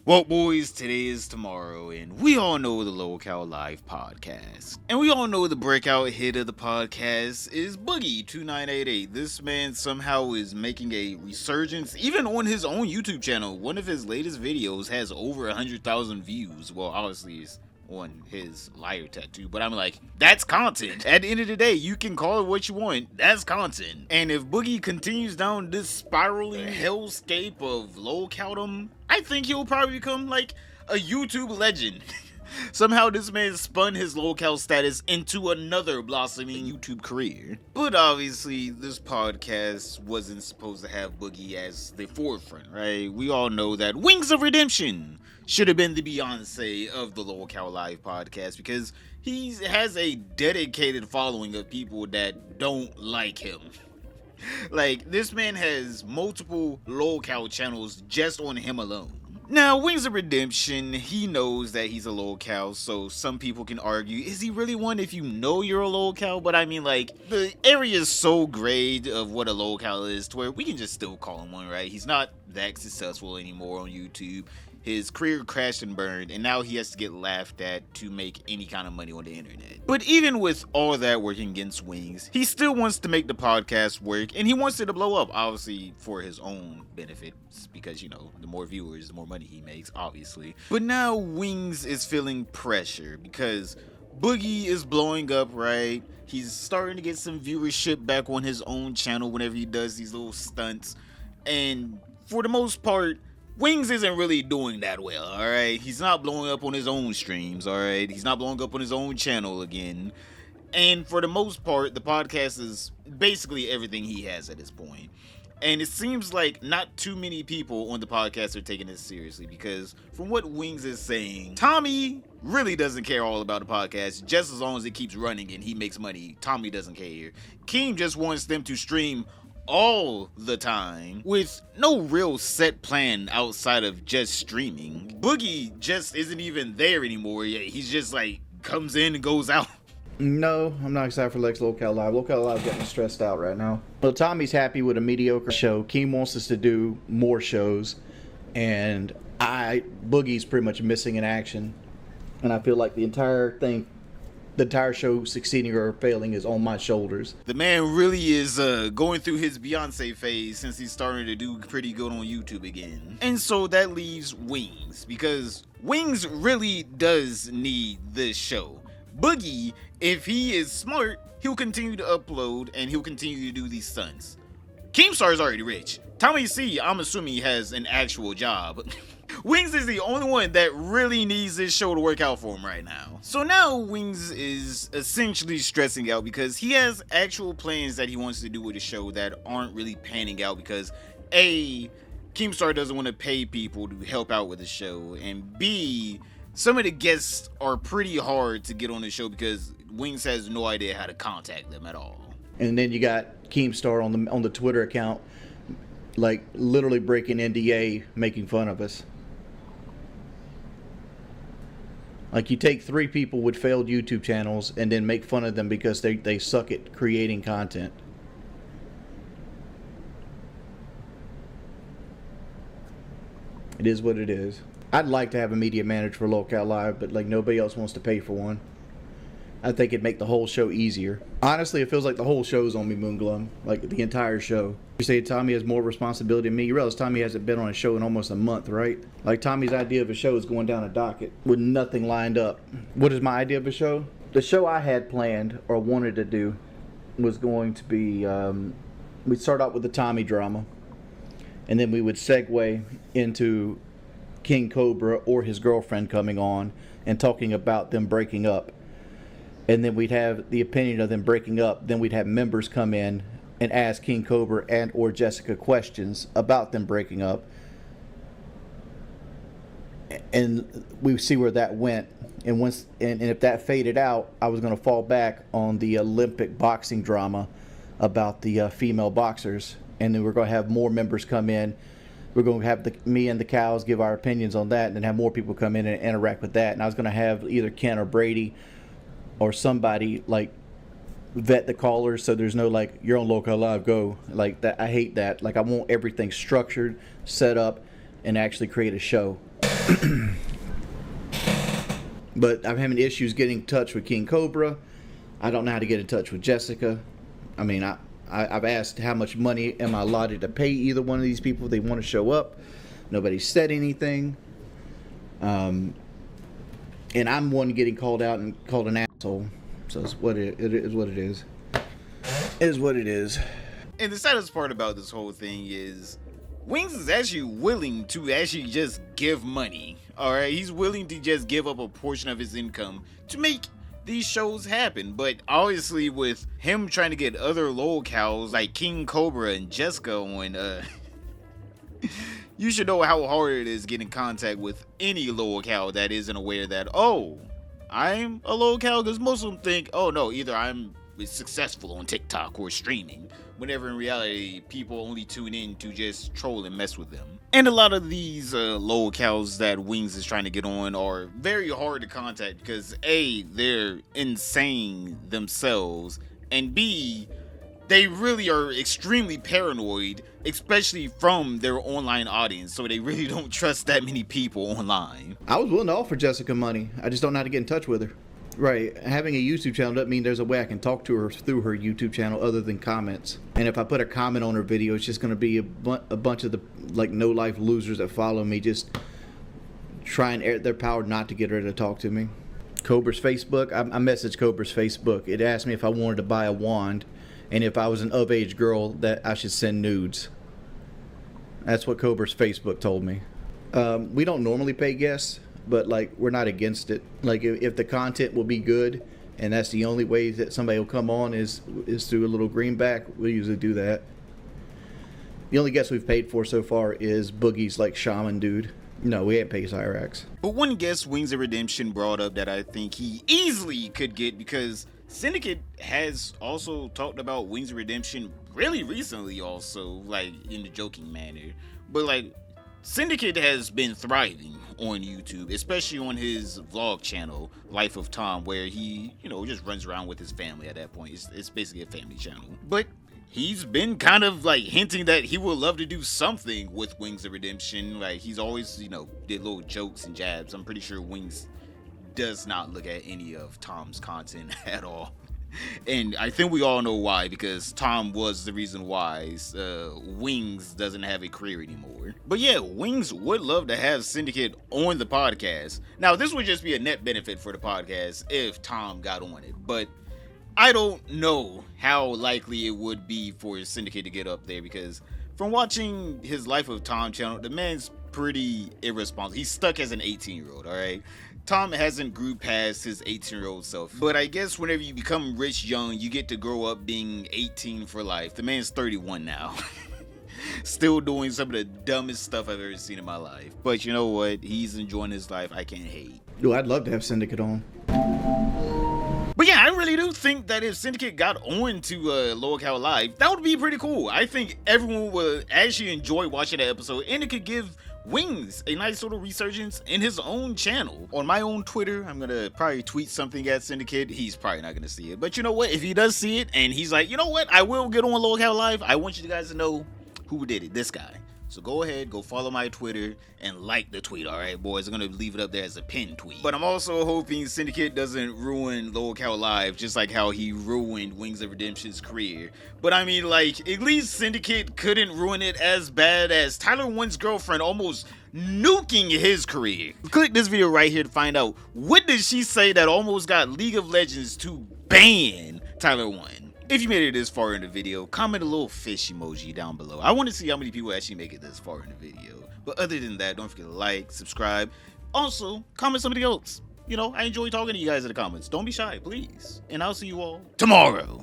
Well, boys, today is tomorrow, and we all know the LOLcowlive podcast. And we all know the breakout hit of the podcast is Boogie2988. This man somehow is making a resurgence, even on his own YouTube channel. One of his latest videos has over 100,000 views. Well, obviously, it's on his liar tattoo, but I'm like, that's content. At the end of the day, you can call it what you want. That's content. And if Boogie continues down this spiraling hellscape of LOLcowdom, I think he'll probably become like a YouTube legend. Somehow this man spun his LOLcow status into another blossoming YouTube career. But obviously, this podcast wasn't supposed to have Boogie as the forefront, right? We all know that Wings of Redemption should have been the Beyonce of the LOLcowlive podcast because he has a dedicated following of people that don't like him. Like, this man has multiple LOLcow channels just on him alone. Now, Wings of Redemption, he knows that he's a LOLcow, so some people can argue, is he really one if you know you're a LOLcow? But I mean, like, the area is so gray of what a LOLcow is to where we can just still call him one, right? He's not that successful anymore on YouTube. His career crashed and burned, and now he has to get laughed at to make any kind of money on the internet. But even with all that working against Wings, he still wants to make the podcast work, and he wants it to blow up, obviously for his own benefit, because, you know, the more viewers, the more money he makes, obviously. But now Wings is feeling pressure, because Boogie is blowing up, right? He's starting to get some viewership back on his own channel whenever he does these little stunts, and for the most part, Wings isn't really doing that well, alright? He's not blowing up on his own streams, alright? He's not blowing up on his own channel again. And for the most part, the podcast is basically everything he has at this point. And it seems like not too many people on the podcast are taking this seriously because from what Wings is saying, Tommy really doesn't care all about the podcast just as long as it keeps running and he makes money. Tommy doesn't care. Keem just wants them to stream all the time with no real set plan outside of just streaming. Boogie just isn't even there anymore yet. He's just like comes in and goes out. No, I'm not excited for LOLcowlive. LOLcowlive got me stressed out right now. Well, Tommy's happy with a mediocre show. Keem wants us to do more shows, and Boogie's pretty much missing in action. And I feel like the entire show succeeding or failing is on my shoulders. The man really is going through his Beyonce phase since he's starting to do pretty good on YouTube again. And so that leaves Wings, because Wings really does need this show. Boogie, if he is smart, he'll continue to upload and he'll continue to do these stunts. Keemstar is already rich. Tommy C, I'm assuming he has an actual job. Wings is the only one that really needs this show to work out for him right now. So now Wings is essentially stressing out because he has actual plans that he wants to do with the show that aren't really panning out because A, Keemstar doesn't want to pay people to help out with the show, and B, some of the guests are pretty hard to get on the show because Wings has no idea how to contact them at all. And then you got Keemstar on the Twitter account, like literally breaking NDA, making fun of us. Like, you take 3 people with failed YouTube channels and then make fun of them because they suck at creating content. It is what it is. I'd like to have a media manager for LOLcowlive, but like nobody else wants to pay for one. I think it'd make the whole show easier. Honestly, it feels like the whole show's on me, Moonglum. Like, the entire show. You say Tommy has more responsibility than me. You realize Tommy hasn't been on a show in almost a month, right? Like, Tommy's idea of a show is going down a docket with nothing lined up. What is my idea of a show? The show I had planned or wanted to do was going to be, we'd start out with the Tommy drama, and then we would segue into King Cobra or his girlfriend coming on and talking about them breaking up. And then we'd have the opinion of them breaking up. Then we'd have members come in and ask King Cobra and or Jessica questions about them breaking up. And we would see where that went. And if that faded out, I was going to fall back on the Olympic boxing drama about the female boxers. And then we're going to have more members come in. We're going to have me and the cows give our opinions on that, and then have more people come in and interact with that. And I was going to have either Ken or Brady or somebody like vet the callers, so there's no like, you're on LOLcowlive, go, like that. I hate that. Like, I want everything structured, set up, and actually create a show. But I'm having issues getting in touch with King Cobra. I don't know how to get in touch with Jessica. I mean, I've asked how much money am I allotted to pay either one of these people if they want to show up. Nobody said anything. And I'm one getting called out and called an asshole. So it's what it is what it is. It is what it is. And the saddest part about this whole thing is Wings is actually willing to actually just give money. Alright, he's willing to just give up a portion of his income to make these shows happen. But obviously with him trying to get other LOLcows like King Cobra and Jessica on, you should know how hard it is getting in contact with any LOLcow that isn't aware that, oh, I'm a LOLcow, because most of them think, oh no, either I'm successful on TikTok or streaming, whenever in reality people only tune in to just troll and mess with them. And a lot of these LOLcows that Wings is trying to get on are very hard to contact because A, they're insane themselves, and B, they really are extremely paranoid, especially from their online audience, so they really don't trust that many people online. I was willing to offer Jessica money. I just don't know how to get in touch with her. Right, having a YouTube channel doesn't mean there's a way I can talk to her through her YouTube channel other than comments. And if I put a comment on her video, it's just going to be a bunch of the like no life losers that follow me just trying their power not to get her to talk to me. Cobra's Facebook, I messaged Cobra's Facebook. It asked me if I wanted to buy a wand and if I was an of-age girl that I should send nudes. That's what Cobra's Facebook told me. We don't normally pay guests, but like we're not against it. Like if the content will be good and that's the only way that somebody will come on is through a little greenback, we'll usually do that. The only guest we've paid for so far is Boogie's like shaman dude. No, we ain't paid Cyrax. But one guest Wings of Redemption brought up that I think he easily could get, because Syndicate has also talked about Wings of Redemption really recently also, like in a joking manner. But like Syndicate has been thriving on YouTube, especially on his vlog channel, Life of Tom, where he, just runs around with his family at that point. It's basically a family channel. But he's been kind of like hinting that he would love to do something with Wings of Redemption. Like he's always, did little jokes and jabs. I'm pretty sure Wings does not look at any of Tom's content at all. And I think we all know why, because Tom was the reason why Wings doesn't have a career anymore. But yeah, Wings would love to have Syndicate on the podcast. Now, this would just be a net benefit for the podcast if Tom got on it. But I don't know how likely it would be for Syndicate to get up there, because from watching his Life of Tom channel, the man's pretty irresponsible. He's stuck as an 18-year-old, all right? Tom hasn't grew past his 18-year-old self. But I guess whenever you become rich young, you get to grow up being 18 for life. The man's 31 now. Still doing some of the dumbest stuff I've ever seen in my life. But you know what? He's enjoying his life. I can't hate. Dude, I'd love to have Syndicate on. But yeah, I really do think that if Syndicate got on to LOLcowlive, that would be pretty cool. I think everyone would actually enjoy watching that episode, and it could give Wings a nice little resurgence in his own channel. On my own Twitter, I'm gonna probably tweet something at Syndicate. He's probably not gonna see it, but you know what? If he does see it and he's like, you know what, I will get on LOLcowlive, I want you guys to know who did it. This guy. So go ahead, go follow my Twitter and like the tweet, alright, boys? I'm gonna leave it up there as a pinned tweet. But I'm also hoping Syndicate doesn't ruin LOLcowlive just like how he ruined Wings of Redemption's career. But I mean, like, at least Syndicate couldn't ruin it as bad as Tyler One's girlfriend almost nuking his career. Click this video right here to find out what did she say that almost got League of Legends to ban Tyler One. If you made it this far in the video, comment a little fish emoji down below. I want to see how many people actually make it this far in the video. But other than that, don't forget to like, subscribe. Also, comment something else. I enjoy talking to you guys in the comments. Don't be shy, please. And I'll see you all tomorrow.